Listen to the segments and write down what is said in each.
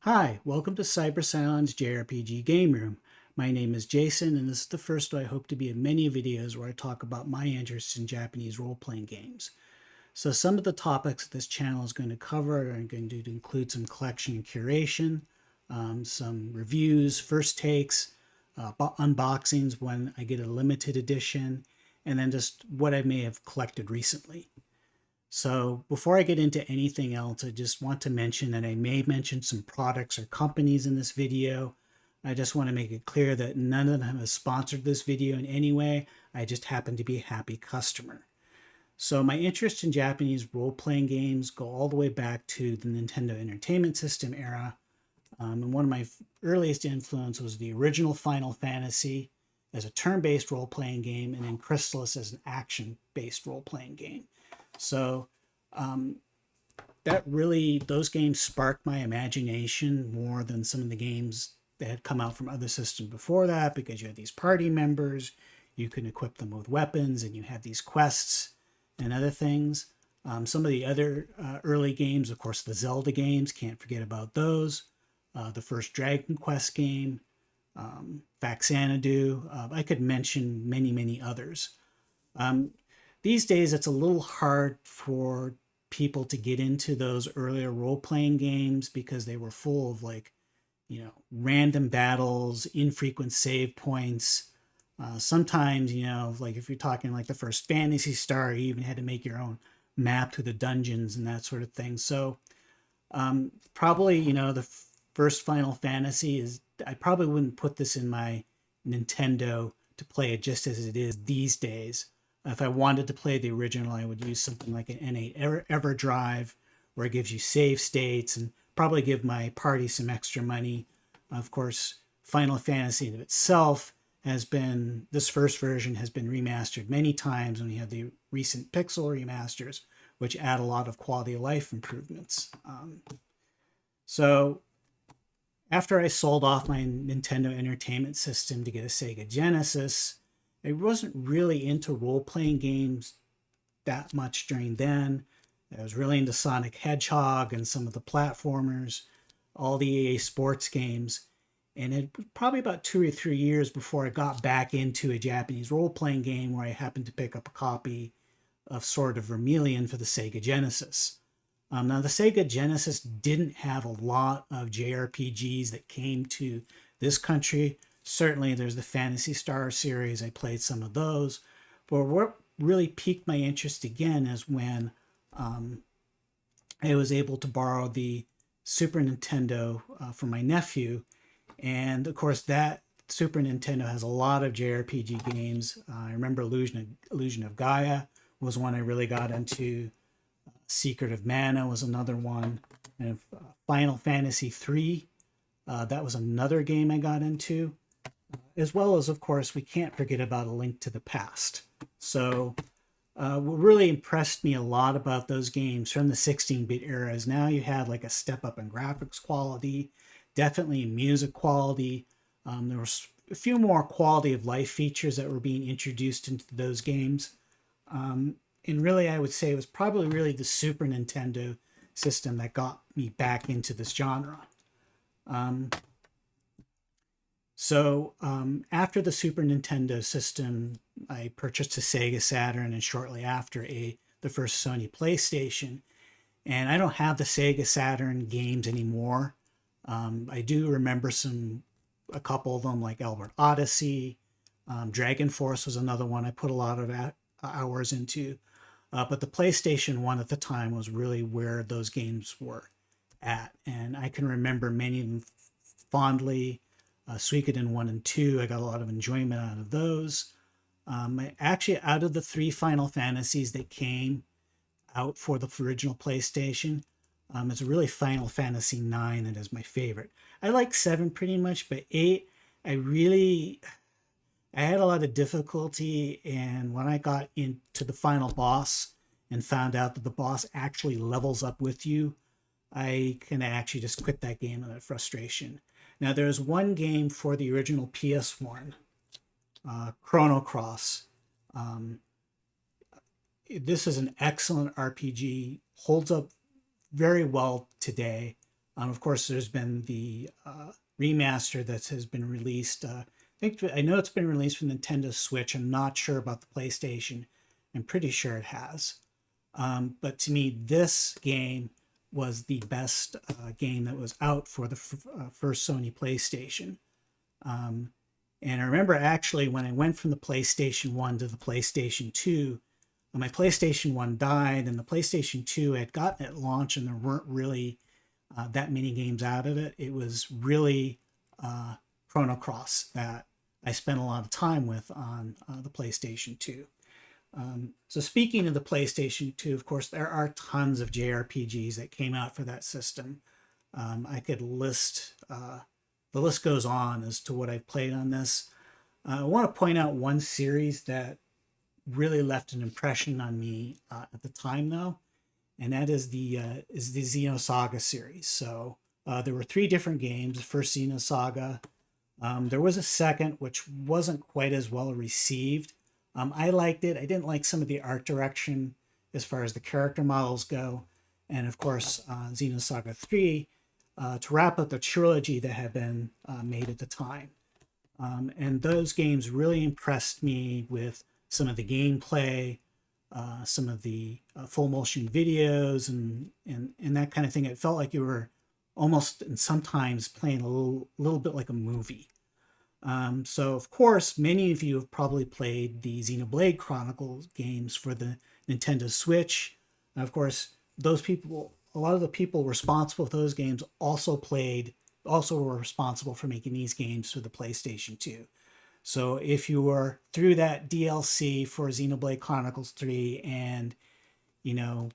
Hi, welcome to Cyber Silence JRPG Game Room. My name is Jason, and this is the first I hope to be of many videos where I talk about my interests in Japanese role-playing games. So some of the topics this channel is going to cover are going to include some collection and curation, some reviews, first takes, unboxings when I get a limited edition, and then just what I may have collected recently. So before I get into anything else, I just want to mention that I may mention some products or companies in this video. I just want to make it clear that none of them have sponsored this video in any way. I just happen to be a happy customer. So my interest in Japanese role-playing games go all the way back to the Nintendo Entertainment System era. And one of my earliest influence was the original Final Fantasy as a turn-based role-playing game, and then Chrysalis as an action-based role-playing game. So those games sparked my imagination more than some of the games that had come out from other systems before that, because you had these party members, you can equip them with weapons, and you had these quests and other things. Some of the other early games, of course, the Zelda games, can't forget about those. The first Dragon Quest game, Faxanadu. I could mention many, many others. These days, it's a little hard for people to get into those earlier role-playing games because they were full of random battles, infrequent save points. Sometimes, like if you're talking like the first Phantasy Star, you even had to make your own map to the dungeons and that sort of thing. So probably, the first Final Fantasy I probably wouldn't put this in my Nintendo to play it just as it is these days. If I wanted to play the original, I would use something like an N8 EverDrive, where it gives you save states, and probably give my party some extra money. Of course, Final Fantasy itself this first version has been remastered many times, and we have the recent Pixel remasters, which add a lot of quality of life improvements. So after I sold off my Nintendo Entertainment System to get a Sega Genesis, I wasn't really into role-playing games that much during then. I was really into Sonic Hedgehog and some of the platformers, all the EA Sports games. And it was probably about 2 or 3 years before I got back into a Japanese role-playing game where I happened to pick up a copy of Sword of Vermilion for the Sega Genesis. Now, the Sega Genesis didn't have a lot of JRPGs that came to this country. Certainly, there's the Phantasy Star series. I played some of those. But what really piqued my interest again is when I was able to borrow the Super Nintendo from my nephew. And of course, that Super Nintendo has a lot of JRPG games. I remember Illusion of Gaia was one I really got into. Secret of Mana was another one. And Final Fantasy III, that was another game I got into. As well as, of course, we can't forget about A Link to the Past. So what really impressed me a lot about those games from the 16-bit era is now you had like a step up in graphics quality, definitely in music quality. There was a few more quality of life features that were being introduced into those games. And really, I would say it was probably really the Super Nintendo system that got me back into this genre. So after the Super Nintendo system, I purchased a Sega Saturn, and shortly after the first Sony PlayStation. And I don't have the Sega Saturn games anymore. I do remember a couple of them, like Albert Odyssey. Dragon Force was another one I put a lot of hours into. But the PlayStation 1 at the time was really where those games were at. And I can remember many of them fondly. Suikoden 1 and 2, I got a lot of enjoyment out of those. Actually, out of the 3 Final Fantasies that came out for the original PlayStation, it's really Final Fantasy 9 that is my favorite. I like 7 pretty much, but 8, I had a lot of difficulty, and when I got into the final boss and found out that the boss actually levels up with you, I can actually just quit that game out of frustration. Now, there's one game for the original PS1, Chrono Cross. This is an excellent RPG, holds up very well today. Of course, there's been the remaster that has been released. I know it's been released for Nintendo Switch. I'm not sure about the PlayStation. I'm pretty sure it has. But to me, this game was the best game that was out for the first Sony PlayStation. And I remember actually when I went from the PlayStation 1 to the PlayStation 2, my PlayStation 1 died and the PlayStation 2 had gotten at launch and there weren't really that many games out of it. It was really Chrono Cross that I spent a lot of time with on the PlayStation 2. So speaking of the PlayStation 2, of course, there are tons of JRPGs that came out for that system. I could list, the list goes on as to what I've played on this. I want to point out one series that really left an impression on me at the time, though, and that is the Xenosaga series. So there were 3 different games. The first Xenosaga. There was a second, which wasn't quite as well received. I liked it. I didn't like some of the art direction as far as the character models go. And of course, Xenosaga 3 to wrap up the trilogy that had been made at the time. And those games really impressed me with some of the gameplay, some of the full motion videos, and that kind of thing. It felt like you were almost and sometimes playing a little bit like a movie. So of course, many of you have probably played the Xenoblade Chronicles games for the Nintendo Switch. And of course, those people, a lot of the people responsible for those games also were responsible for making these games for the PlayStation 2. So if you were through that DLC for Xenoblade Chronicles 3 and, you know,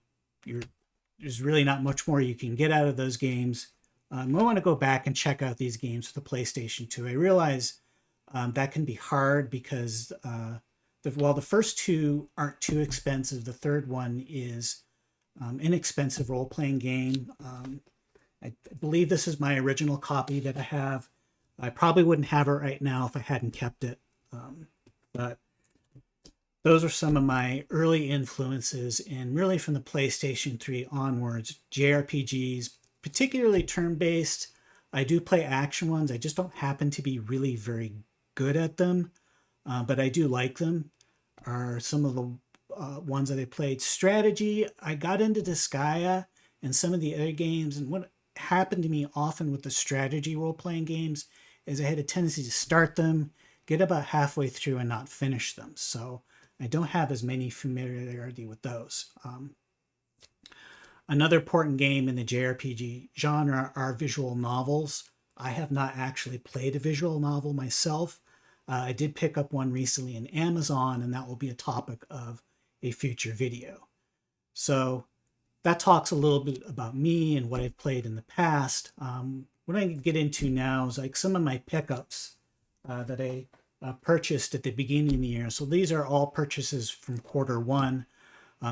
there's really not much more you can get out of those games, I want to go back and check out these games for the PlayStation 2. I realize that can be hard because while the first 2 aren't too expensive, the third one is inexpensive role-playing game. I believe this is my original copy that I have. I probably wouldn't have it right now if I hadn't kept it. But those are some of my early influences, and really from the PlayStation 3 onwards, JRPGs, particularly turn-based. I do play action ones. I just don't happen to be really very good at them, but I do like them, are some of the ones that I played. Strategy, I got into Disgaea and some of the other games, and what happened to me often with the strategy role-playing games is I had a tendency to start them, get about halfway through, and not finish them. So I don't have as many familiarity with those. Another important game in the JRPG genre are visual novels. I have not actually played a visual novel myself. I did pick up one recently in Amazon, and that will be a topic of a future video. So that talks a little bit about me and what I've played in the past. What I get into now is like some of my pickups that I purchased at the beginning of the year. So these are all purchases from Q1.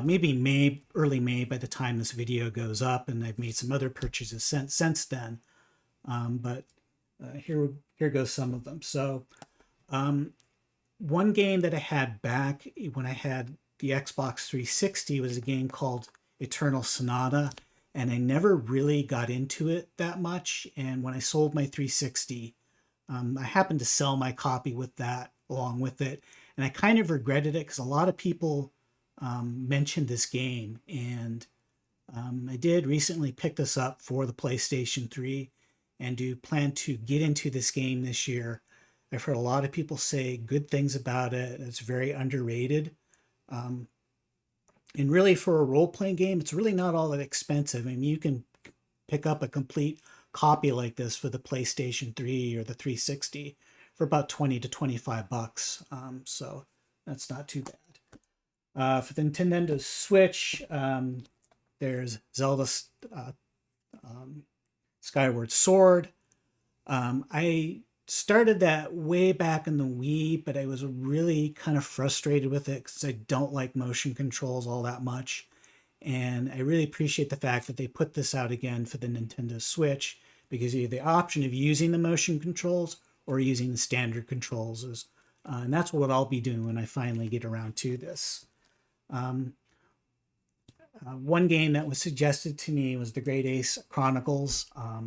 Maybe May, early May by the time this video goes up, and I've made some other purchases since then. But here goes some of them. So one game that I had back when I had the Xbox 360 was a game called Eternal Sonata, and I never really got into it that much. And when I sold my 360, I happened to sell my copy with that along with it, and I kind of regretted it because a lot of people mentioned this game, and I did recently pick this up for the PlayStation 3 and do plan to get into this game this year. I've heard a lot of people say good things about it. It's very underrated. And really for a role-playing game, it's really not all that expensive. I mean, you can pick up a complete copy like this for the PlayStation 3 or the 360 for about 20 to 25 bucks. So that's not too bad. For the Nintendo Switch, there's Zelda Skyward Sword. I started that way back in the Wii, but I was really kind of frustrated with it because I don't like motion controls all that much. And I really appreciate the fact that they put this out again for the Nintendo Switch, because you have the option of using the motion controls or using the standard controls. And that's what I'll be doing when I finally get around to this. one game that was suggested to me was the Great Ace Chronicles. I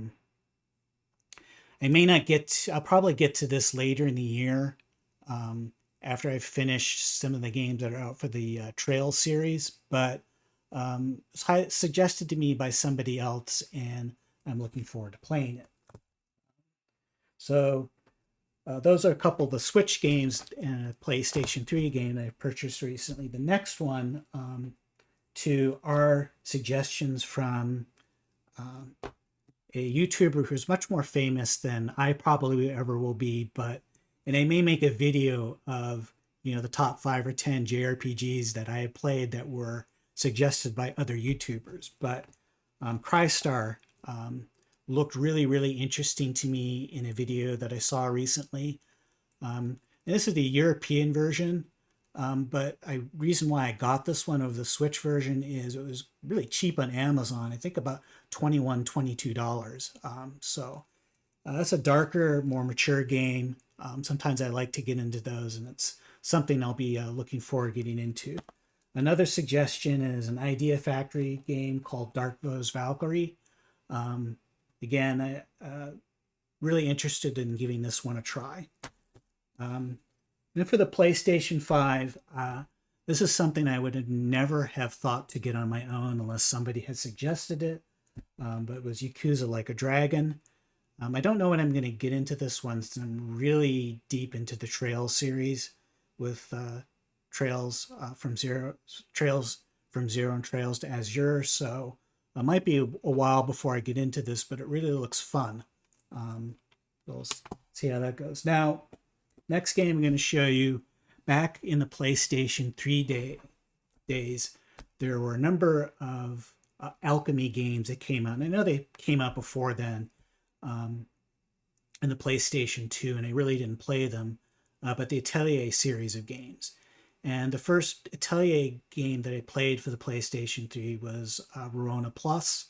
may not I'll probably get to this later in the year, after I've finished some of the games that are out for the Trails series, but it's suggested to me by somebody else, and I'm looking forward to playing it. So those are a couple of the Switch games and a PlayStation 3 game that I purchased recently. The next one to are suggestions from a YouTuber who's much more famous than I probably ever will be, and I may make a video of, the top 5 or 10 JRPGs that I have played that were suggested by other YouTubers. But Crystar looked really, really interesting to me in a video that I saw recently. And this is the European version, but reason why I got this one over the Switch version is it was really cheap on Amazon. I think about $21, $22. So that's a darker, more mature game. Sometimes I like to get into those, and it's something I'll be looking forward to getting into. Another suggestion is an Idea Factory game called Dark Rose Valkyrie. Again, I really interested in giving this one a try. And for the PlayStation 5, this is something I would have never have thought to get on my own unless somebody had suggested it. But it was Yakuza Like a Dragon. I don't know when I'm going to get into this one, since I'm really deep into the Trails series with Trails from Zero and Trails to Azure. So it might be a while before I get into this, but it really looks fun. We'll see how that goes. Now, next game I'm going to show you, back in the PlayStation 3 days, there were a number of Alchemy games that came out. And I know they came out before then in the PlayStation 2, and I really didn't play them, but the Atelier series of games. And the first Atelier game that I played for the PlayStation 3 was Verona Plus.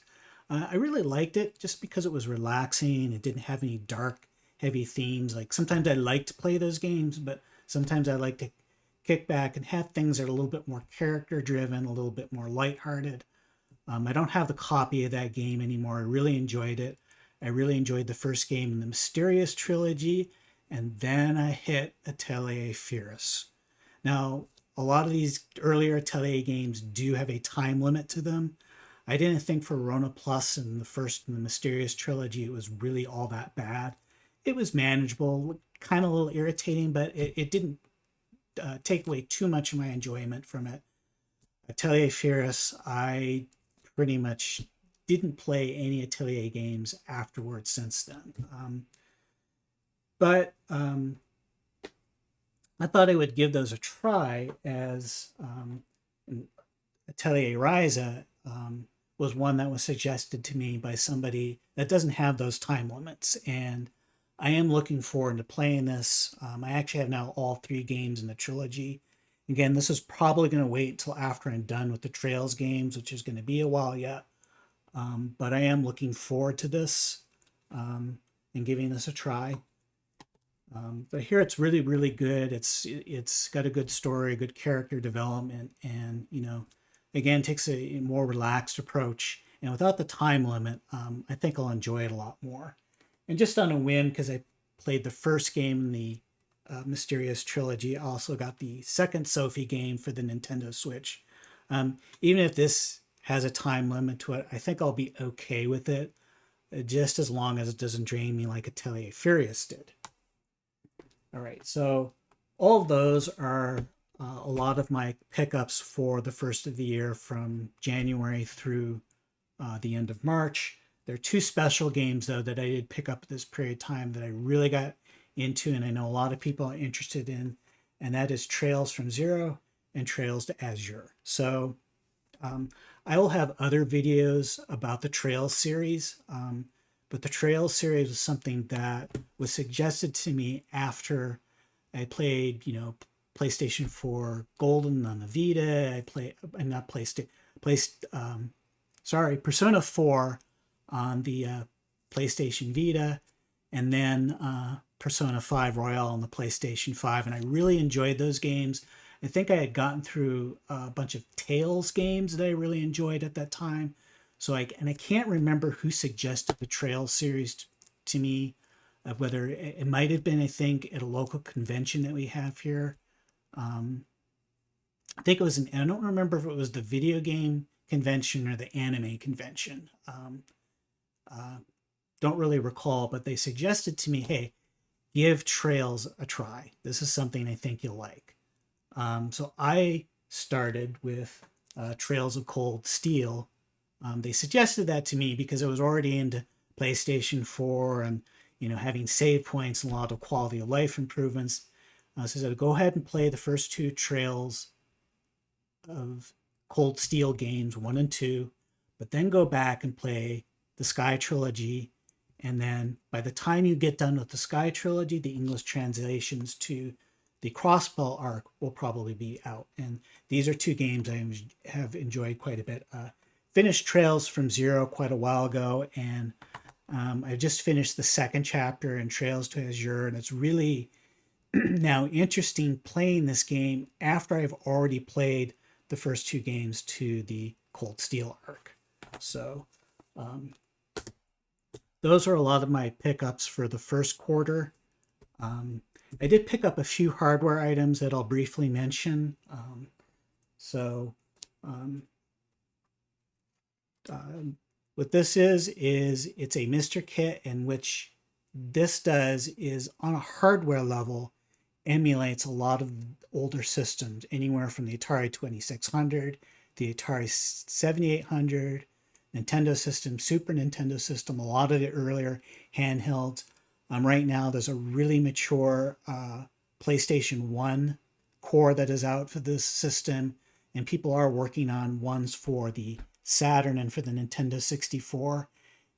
I really liked it just because it was relaxing. It didn't have any dark, heavy themes. Like, sometimes I like to play those games, but sometimes I like to kick back and have things that are a little bit more character driven, a little bit more lighthearted. I don't have the copy of that game anymore. I really enjoyed it. I really enjoyed the first game in the Mysterious trilogy, and then I hit Atelier Firis. Now, a lot of these earlier Atelier games do have a time limit to them. I didn't think for Verona Plus and the first in the Mysterious trilogy it was really all that bad. It was manageable, kind of a little irritating, but it didn't take away too much of my enjoyment from it. Atelier Firis, I pretty much didn't play any Atelier games afterwards since then. But I thought I would give those a try, as Atelier Ryza was one that was suggested to me by somebody that doesn't have those time limits. And I am looking forward to playing this. I actually have now all 3 games in the trilogy. Again, this is probably going to wait until after I'm done with the Trails games, which is going to be a while yet. But I am looking forward to this and giving this a try. But here it's really, really good. It's got a good story, good character development, and again, takes a more relaxed approach. And without the time limit, I think I'll enjoy it a lot more. And just on a whim, because I played the first game in the Mysterious trilogy, I also got the second Sophie game for the Nintendo Switch. Even if this has a time limit to it, I think I'll be okay with it, just as long as it doesn't drain me like Atelier Furious did. All right, so all of those are a lot of my pickups for the first of the year from January through the end of March. There are 2 special games, though, that I did pick up at this period of time that I really got into, and I know a lot of people are interested in, and that is Trails from Zero and Trails to Azure. So I will have other videos about the Trails series, but the Trails series was something that was suggested to me after I played, PlayStation 4 Golden on the Vita. I played, not PlayStation, Persona 4 on the PlayStation Vita, and then Persona 5 Royale on the PlayStation 5, and I really enjoyed those games. I think I had gotten through a bunch of Tales games that I really enjoyed at that time. So I can't remember who suggested the Trails series to me, whether it might have been, I think, at a local convention that we have here. Um, I think it was I don't remember if it was the video game convention or the anime convention. Uh, don't really recall, but they suggested to me, hey, give Trails a try. This is something I think you'll like. So I started with Trails of Cold Steel. They suggested that to me because I was already into PlayStation 4 and having save points and a lot of quality of life improvements. So I said, go ahead and play the first two Trails of Cold Steel games, 1 and 2, but then go back and play the Sky Trilogy. And then by the time you get done with the Sky Trilogy, the English translations to the Crossbell arc will probably be out. And these are two games I have enjoyed quite a bit. Finished Trails from Zero quite a while ago, and I just finished the second chapter in Trails to Azure, and it's really now interesting playing this game after I've already played the first two games to the Cold Steel arc. So those are a lot of my pickups for the first quarter. I did pick up a few hardware items that I'll briefly mention. What this is it's a Mr. Kit, in which this does is on a hardware level emulates a lot of older systems, anywhere from the Atari 2600, the Atari 7800, Nintendo system, Super Nintendo system, a lot of the earlier handhelds. Right now, there's a really mature PlayStation 1 core that is out for this system, and people are working on ones for the Saturn and for the Nintendo 64.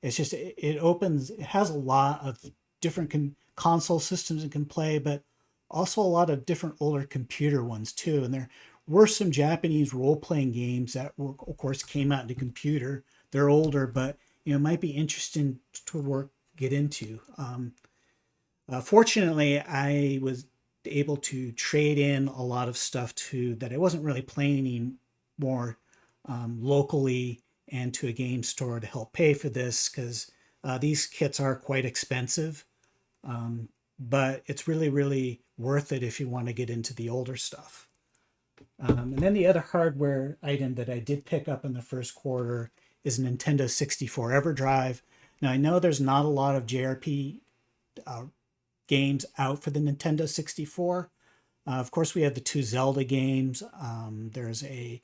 It's just, it has a lot of different console systems it can play, but also a lot of different older computer ones too. And there were some Japanese role-playing games that of course came out into computer. They're older, but might be interesting to get into. Fortunately, I was able to trade in a lot of stuff that I wasn't really playing anymore locally, and to a game store to help pay for this, because these kits are quite expensive. But it's really, really worth it if you want to get into the older stuff. And then the other hardware item that I did pick up in the first quarter is a Nintendo 64 EverDrive. Now, I know there's not a lot of JRPG games out for the Nintendo 64. Of course, we have the two Zelda games. There's a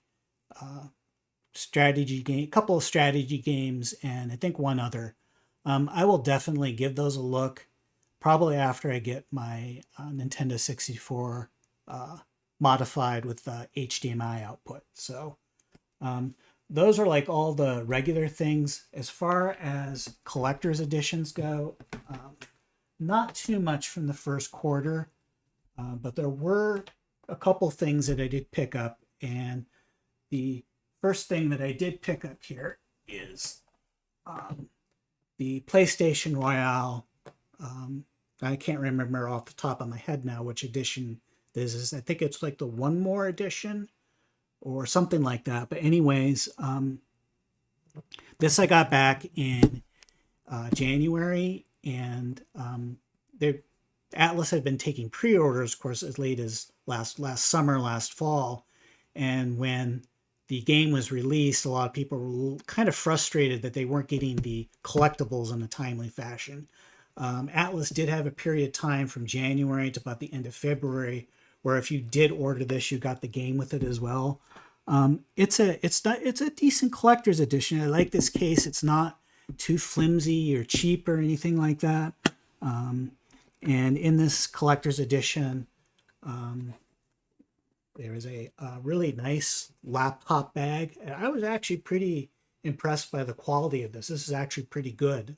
strategy game, a couple of strategy games, and I think one other. I will definitely give those a look, probably after I get my Nintendo 64 modified with HDMI output. So those are like all the regular things. As far as collector's editions go, not too much from the first quarter, but there were a couple things that I did pick up. And the first thing that I did pick up here is the PlayStation Royale. I can't remember off the top of my head now which edition this is. I think it's like the One More edition or something like that. But anyways, this I got back in January, and Atlas had been taking pre-orders, of course, as late as last summer, last fall. And when the game was released, a lot of people were kind of frustrated that they weren't getting the collectibles in a timely fashion. Atlas did have a period of time from January to about the end of February where if you did order this, you got the game with it as well. It's a decent collector's edition. I like this case. It's not too flimsy or cheap or anything like that. And in this collector's edition, there is a really nice laptop bag. I was actually pretty impressed by the quality of this. This is actually pretty good.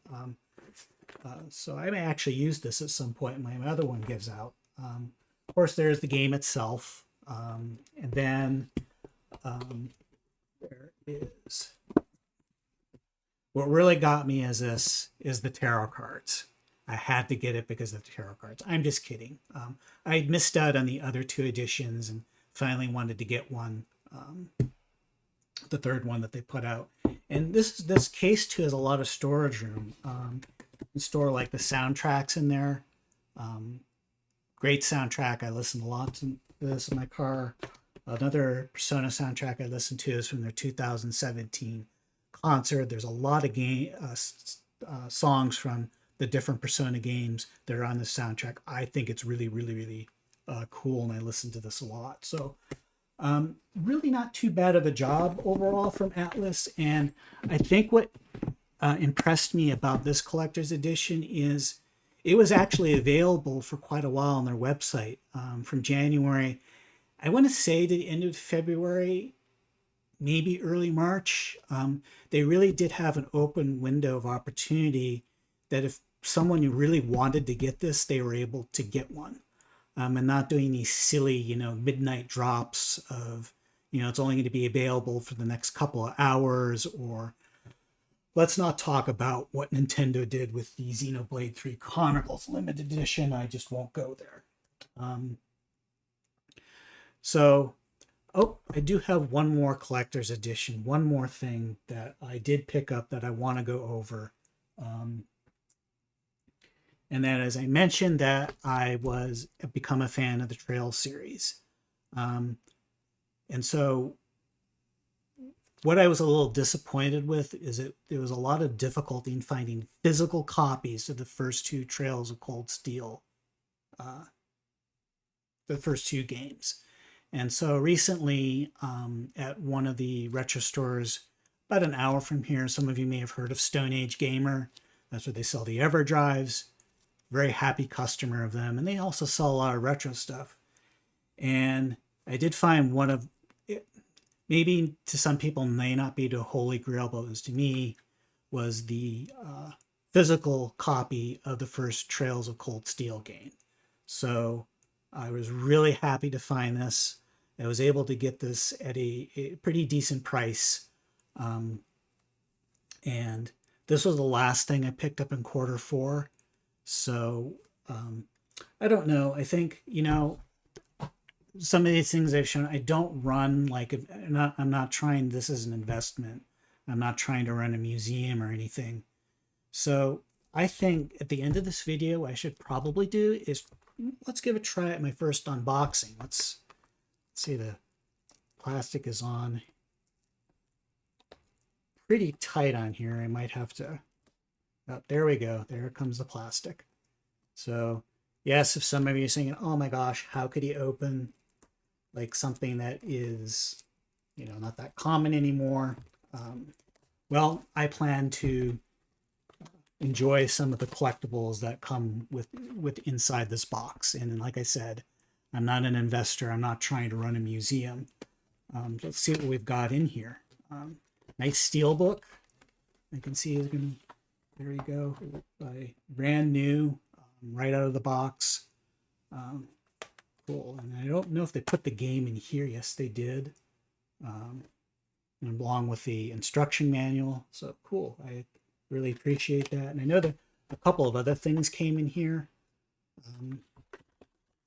So I may actually use this at some point when my other one gives out. Of course, there's the game itself. And then there is... What really got me is the tarot cards. I had to get it because of the tarot cards. I'm just kidding. I missed out on the other two editions and finally wanted to get one, the third one that they put out. And this case too has a lot of storage room. You can store like the soundtracks in there. Great soundtrack. I listen a lot to this in my car. Another Persona soundtrack I listened to is from their 2017 concert. There's a lot of songs from the different Persona games that are on the soundtrack. I think it's really, really, really cool, and I listen to this a lot. So really not too bad of a job overall from Atlas. And I think what impressed me about this collector's edition is it was actually available for quite a while on their website from January, I want to say, to the end of February, maybe early March. They really did have an open window of opportunity that if someone who really wanted to get this, they were able to get one. And not doing these silly, midnight drops of, it's only going to be available for the next couple of hours, or let's not talk about what Nintendo did with the Xenoblade 3 Chronicles limited edition. I just won't go there. I do have one more collector's edition, one more thing that I did pick up that I want to go over. And that, as I mentioned, that I become a fan of the Trails series. And so what I was a little disappointed with is that there was a lot of difficulty in finding physical copies of the first two Trails of Cold Steel, the first two games. And so recently at one of the retro stores about an hour from here, some of you may have heard of Stone Age Gamer. That's where they sell the EverDrives. Very happy customer of them. And they also sell a lot of retro stuff. And I did find one of it, maybe to some people may not be the holy grail, but it was to me, was the physical copy of the first Trails of Cold Steel game. So I was really happy to find this. I was able to get this at a pretty decent price. And this was the last thing I picked up in Q4. So I don't know. I think, some of these things I've shown, I don't run like, I'm not trying this as an investment. I'm not trying to run a museum or anything. So I think at the end of this video, what I should probably do is let's give a try at my first unboxing. Let's see, the plastic is on pretty tight on here. I might have to, oh, there we go. There comes the plastic. So yes, if some of you are saying, oh my gosh, how could he open like something that is, not that common anymore? Well, I plan to enjoy some of the collectibles that come with inside this box. And like I said, I'm not an investor. I'm not trying to run a museum. Let's see what we've got in here. Nice steel book. I can see it's going to, there you go, brand new, right out of the box. Cool. And I don't know if they put the game in here. Yes, they did. And along with the instruction manual. So cool. I really appreciate that. And I know that a couple of other things came in here.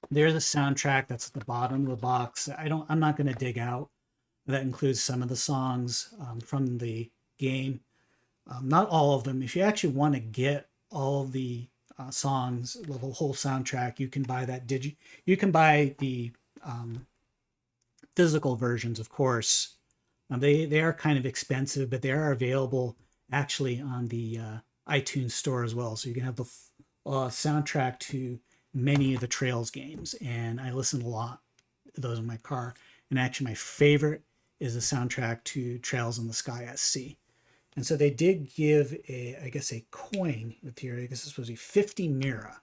There's a soundtrack that's at the bottom of the box. I'm not going to dig out. That includes some of the songs from the game. Not all of them. If you actually want to get all of the songs, the whole soundtrack, you can buy that. You can buy the physical versions, of course. They are kind of expensive, but they are available actually on the iTunes store as well. So you can have the soundtrack to many of the Trails games, and I listen a lot to those in my car. And actually, my favorite is the soundtrack to Trails in the Sky SC. And so they did give a coin with here. I guess this was a 50 Mira.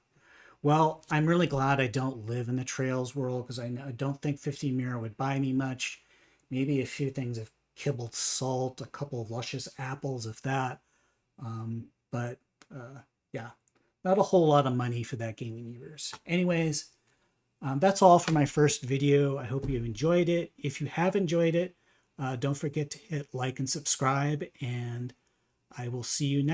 Well, I'm really glad I don't live in the Trails world, because I don't think 50 Mira would buy me much. Maybe a few things of kibbled salt, a couple of luscious apples, if that. Yeah, not a whole lot of money for that gaming universe. Anyways, that's all for my first video. I hope you enjoyed it. If you have enjoyed it, don't forget to hit like and subscribe, and I will see you next